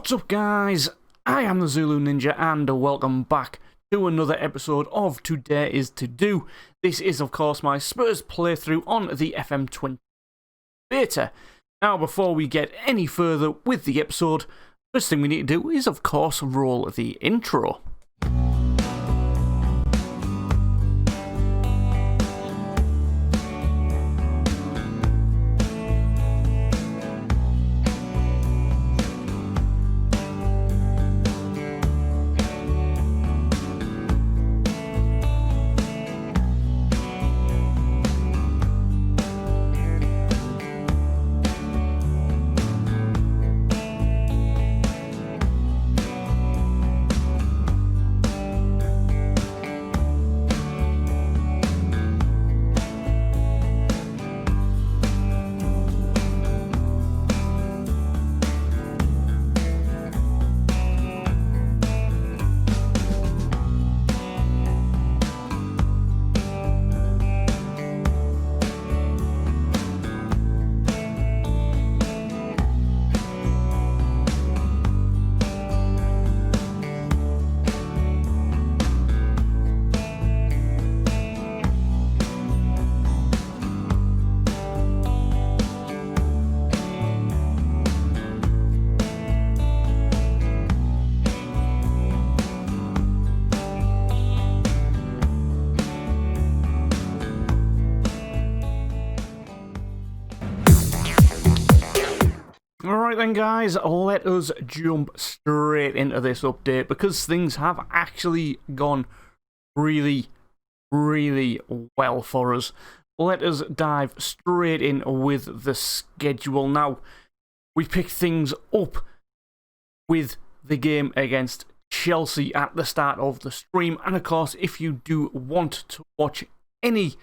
What's up, guys? I am the Zulu Ninja, and welcome back to another episode of Today Is To Do. This is, of course, my Spurs playthrough on the FM20 beta. Now, before we get any further with the episode, first thing we need to do is, of course, roll the intro. Alright then, guys, let us jump straight into this update because things have actually gone really well for us. Let us dive straight in with the schedule. Now, we picked things up with the game against Chelsea at the start of the stream, and of course, if you do want to watch any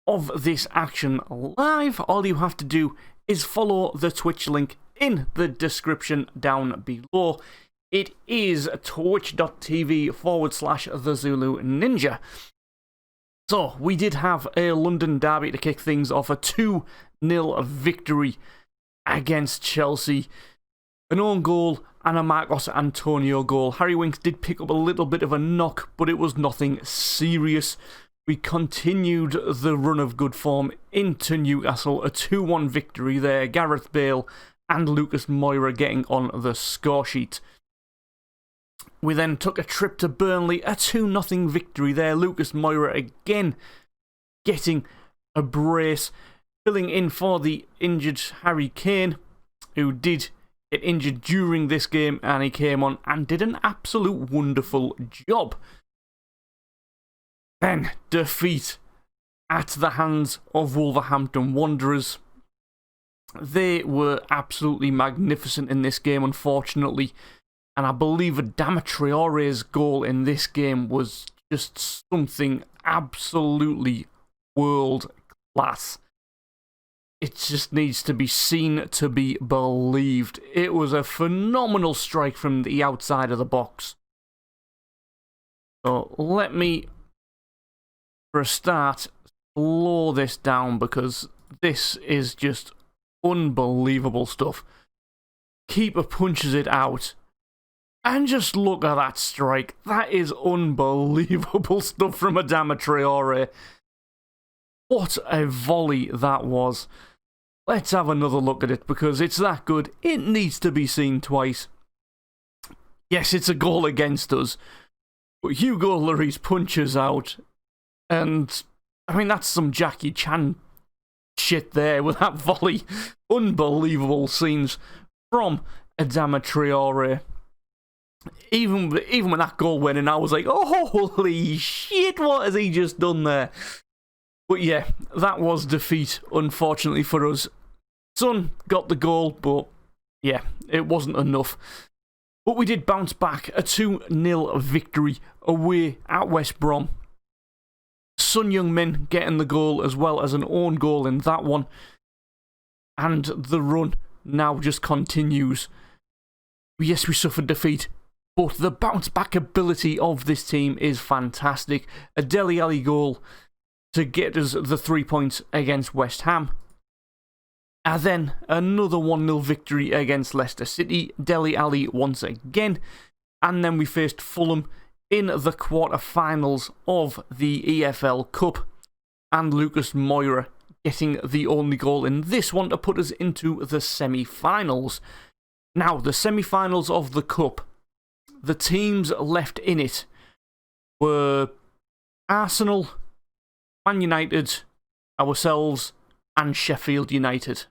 of this action live, all you have to do is follow the Twitch link in the description down below. It is twitch.tv/the Zulu Ninja. So, we did have a London derby to kick things off, a 2-0 victory against Chelsea. An own goal and a Marcos Antonio goal. Harry Winks did pick up a little bit of a knock, but it was nothing serious. We continued the run of good form into Newcastle, a 2-1 victory there. Gareth Bale and Lucas Moura getting on the score sheet. We then took a trip to Burnley, a 2-0 victory there. Lucas Moura again getting a brace, filling in for the injured Harry Kane, who did get injured during this game, and he came on and did an absolute wonderful job. Then, defeat at the hands of Wolverhampton Wanderers. They were absolutely magnificent in this game, unfortunately. And I believe Adama Traore's goal in this game was just something absolutely world class. It just needs to be seen to be believed. It was a phenomenal strike from the outside of the box. So let me, for a start, slow this down because this is just unbelievable stuff. Keeper punches it out. And just look at that strike. That is unbelievable stuff from Adama Traore. What a volley that was. Let's have another look at it because it's that good. It needs to be seen twice. Yes, it's a goal against us. But Hugo Lloris punches out. And, I mean, that's some Jackie Chan shit there with that volley. Unbelievable scenes from Adama Traore. Even when that goal went in, I was like, oh, holy shit, what has he just done there? But yeah, that was defeat, unfortunately for us. Son got the goal, but yeah, it wasn't enough. But we did bounce back, a 2-0 victory away at West Brom. Son Heung-min getting the goal as well as an own goal in that one. And the run now just continues. Yes, we suffered defeat, but the bounce back ability of this team is fantastic. A Dele Alli goal to get us the 3 points against West Ham. And then another 1-0 victory against Leicester City, Dele Alli once again. And then we faced Fulham in the quarter-finals of the EFL Cup. And Lucas Moura getting the only goal in this one to put us into the semi-finals. Now, the semi-finals of the Cup, the teams left in it were Arsenal, Man United, ourselves, and Sheffield United.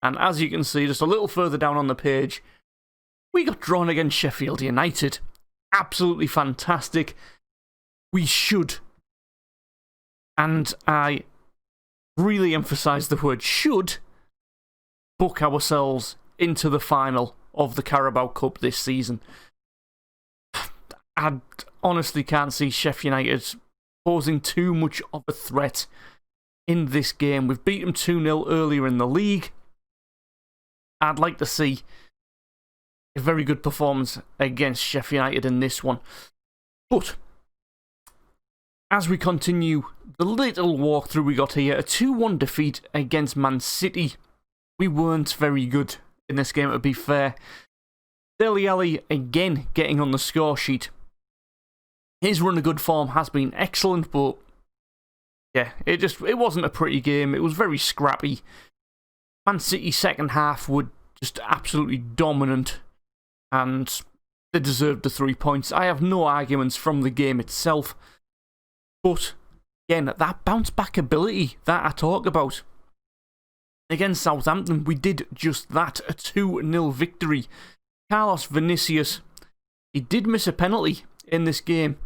And as you can see, just a little further down on the page, we got drawn against Sheffield United. Absolutely fantastic. We should, and I really emphasise the word should, book ourselves into the final of the Carabao Cup this season. I honestly can't see Sheffield United posing too much of a threat in this game. We've beat them 2-0 earlier in the league. I'd like to see a very good performance against Sheffield United in this one. But as we continue the little walkthrough we got here, a 2-1 defeat against Man City. We weren't very good in this game, to be fair. Dele Alli again getting on the score sheet. His run of good form has been excellent, but yeah, it wasn't a pretty game. It was very scrappy. Man City's second half were just absolutely dominant, and they deserved the 3 points. I have no arguments from the game itself, but again, that bounce back ability that I talk about. Against Southampton, we did just that, a 2-0 victory. Carlos Vinicius, he did miss a penalty in this game,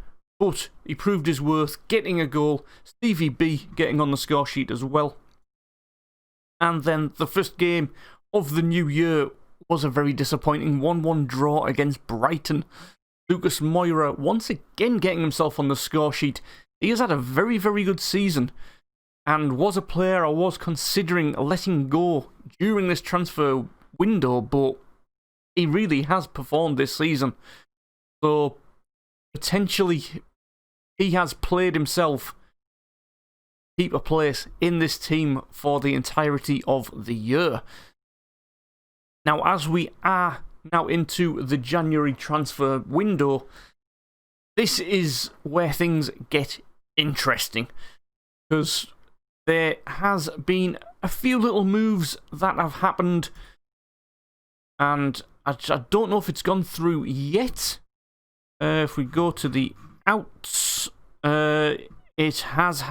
but he proved his worth, getting a goal. Stevie B getting on the score sheet as well. And then the first game of the new year was a very disappointing 1-1 draw against Brighton. Lucas Moura once again getting himself on the score sheet. He has had a very, very good season and was a player I was considering letting go during this transfer window, but he really has performed this season. So potentially he has played himself keep a place in this team for the entirety of the year. Now, as we are now into the January transfer window, this is where things get interesting, because there has been a few little moves that have happened, and I don't know if it's gone through yet. If we go to the outs, it has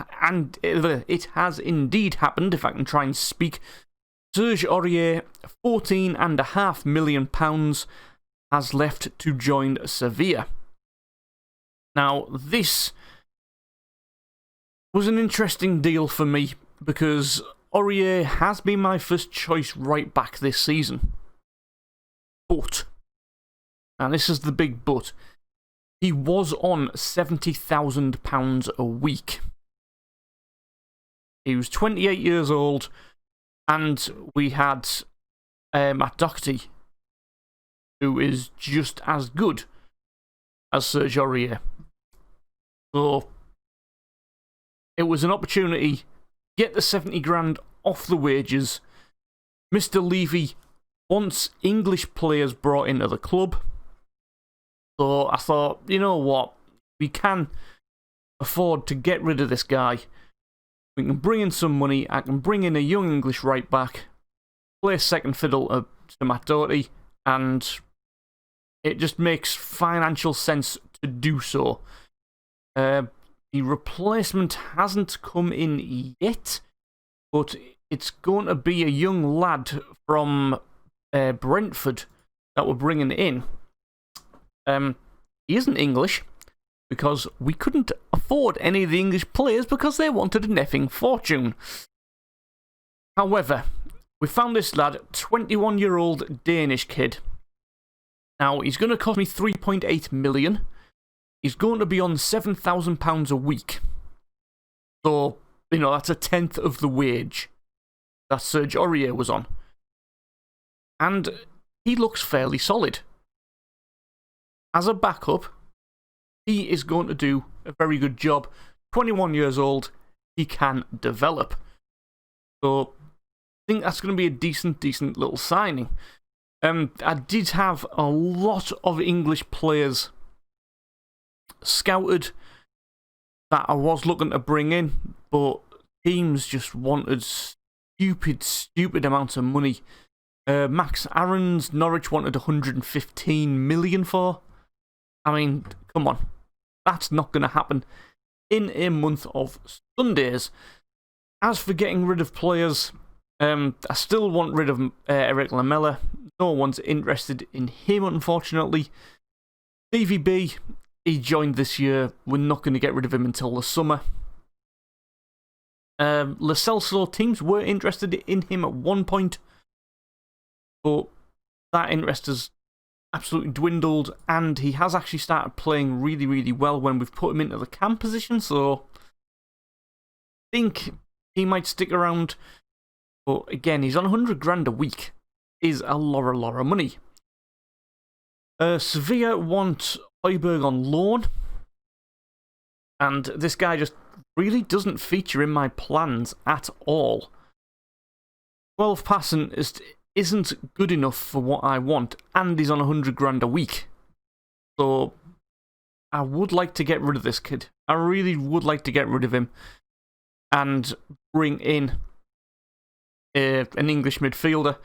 indeed happened, if I can try and speak. Serge Aurier, £14.5 million, has left to join Sevilla. Now, this was an interesting deal for me, because Aurier has been my first choice right back this season. But, and this is the big but, he was on £70,000 a week. He was 28 years old, and we had Matt Doherty, who is just as good as Serge Aurier. So, it was an opportunity to get the 70 grand off the wages. Mr. Levy wants English players brought into the club. So I thought, you know what, we can afford to get rid of this guy. We can bring in some money. I can bring in a young English right back, play second fiddle to Matt Doherty, and it just makes financial sense to do so. The replacement hasn't come in yet, but it's going to be a young lad from Brentford that we're bringing in. He isn't English, because we couldn't afford any of the English players because they wanted an effing fortune. However, we found this lad, 21-year-old Danish kid. Now, he's going to cost me 3.8 million. He's going to be on £7,000 a week. So, you know, that's a tenth of the wage that Serge Aurier was on. And he looks fairly solid. As a backup, he is going to do a very good job. 21 years old, he can develop. So, think that's going to be a decent little signing. I did have a lot of English players scouted that I was looking to bring in, but teams just wanted stupid amounts of money. Max Aarons, Norwich wanted 115 million for. I mean, come on. That's not going to happen in a month of Sundays. As for getting rid of players, I still want rid of Eric Lamela. No one's interested in him, unfortunately. Stevie B, he joined this year. We're not going to get rid of him until the summer. Lo Celso, teams were interested in him at one point, but that interest has absolutely dwindled, and he has actually started playing really well when we've put him into the cam position, so I think he might stick around. But again, he's on 100 grand a week. Is a lot of money. Sevilla want Højbjerg on loan, and this guy just really doesn't feature in my plans at all. 12 passing isn't good enough for what I want, and he's on 100 grand a week. So I would like to get rid of this kid. I really would like to get rid of him and bring in an English midfielder.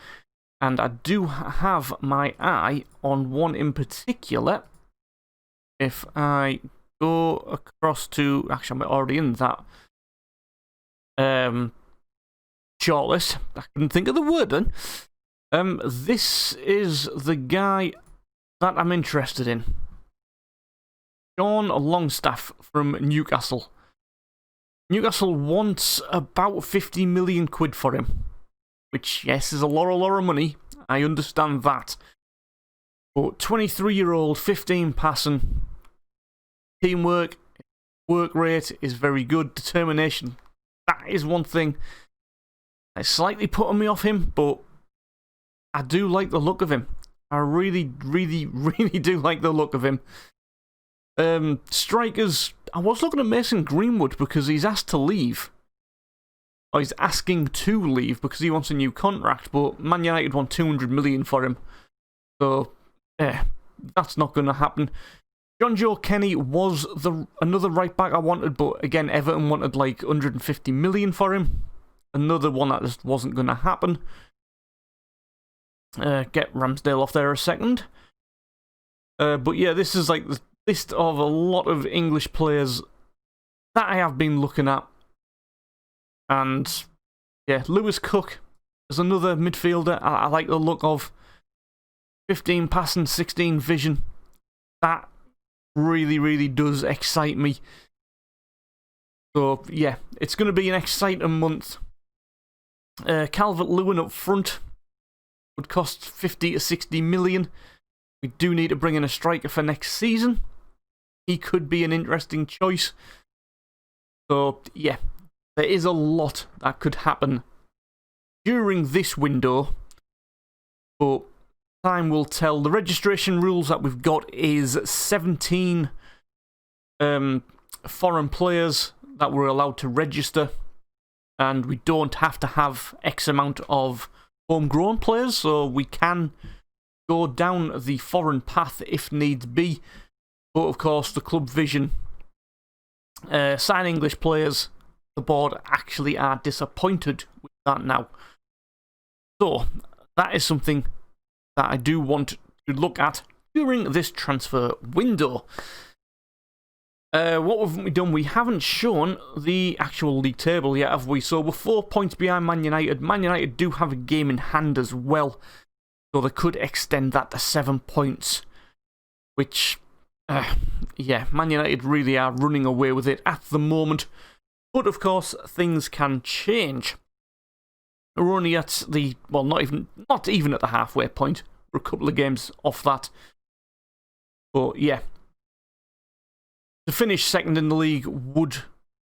And I do have my eye on one in particular. If I go across to... Actually, I'm already in that shortlist. I couldn't think of the word then. This is the guy that I'm interested in. Sean Longstaff from Newcastle. Newcastle wants about 50 million quid for him. Which, yes, is a lot of money. I understand that. But 23-year-old, 15 passing, teamwork, work rate is very good. Determination, that is one thing that's slightly putting me off him, but I do like the look of him. I really do like the look of him. Strikers, I was looking at Mason Greenwood because he's asked to leave. Or he's asking to leave because he wants a new contract, but Man United want 200 million for him. So, that's not going to happen. John Joe Kenny was another right back I wanted, but again, Everton wanted like 150 million for him. Another one that just wasn't going to happen. Get Ramsdale off there a second. But yeah, this is like the list of a lot of English players that I have been looking at. And yeah, Lewis Cook is another midfielder I like the look of. 15 passing, 16 vision. That really does excite me. So yeah, it's going to be an exciting month. Calvert-Lewin up front would cost 50 to 60 million. We do need to bring in a striker for next season. He could be an interesting choice. So yeah, there is a lot that could happen during this window, but time will tell. The registration rules that we've got is 17 foreign players that we're allowed to register, and we don't have to have X amount of homegrown players, so we can go down the foreign path if needs be. But of course, the club vision, sign English players, the board actually are disappointed with that now. So, that is something that I do want to look at during this transfer window. What have we done? We haven't shown the actual league table yet, have we? So we're 4 points behind Man United. Man United do have a game in hand as well, so they could extend that to 7 points. Which, yeah, Man United really are running away with it at the moment. But of course, things can change. We're only at the, well, not even at the halfway point. We're a couple of games off that. But yeah, to finish second in the league would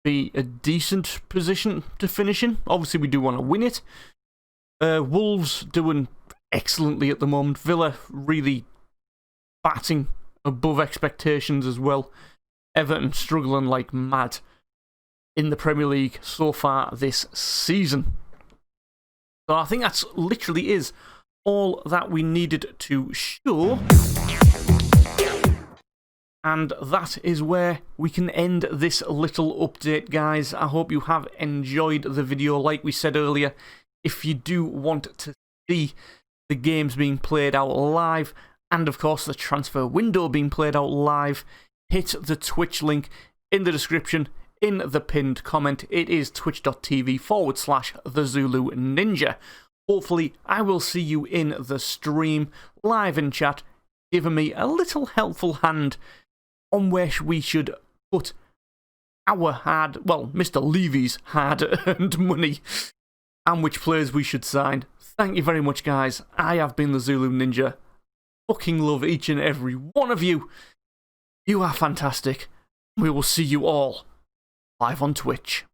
be a decent position to finish in. Obviously, we do want to win it. Wolves doing excellently at the moment. Villa really batting above expectations as well. Everton struggling like mad in the Premier League so far this season. So I think that's literally is all that we needed to show. And that is where we can end this little update, guys. I hope you have enjoyed the video. Like we said earlier, if you do want to see the games being played out live, and of course the transfer window being played out live, hit the Twitch link in the description, in the pinned comment. It is twitch.tv/the Zulu Ninja. Hopefully, I will see you in the stream, live in chat, giving me a little helpful hand on where we should put our Mr. Levy's hard-earned money, and which players we should sign. Thank you very much, guys. I have been the Zulu Ninja. Fucking love each and every one of you. You are fantastic. We will see you all live on Twitch.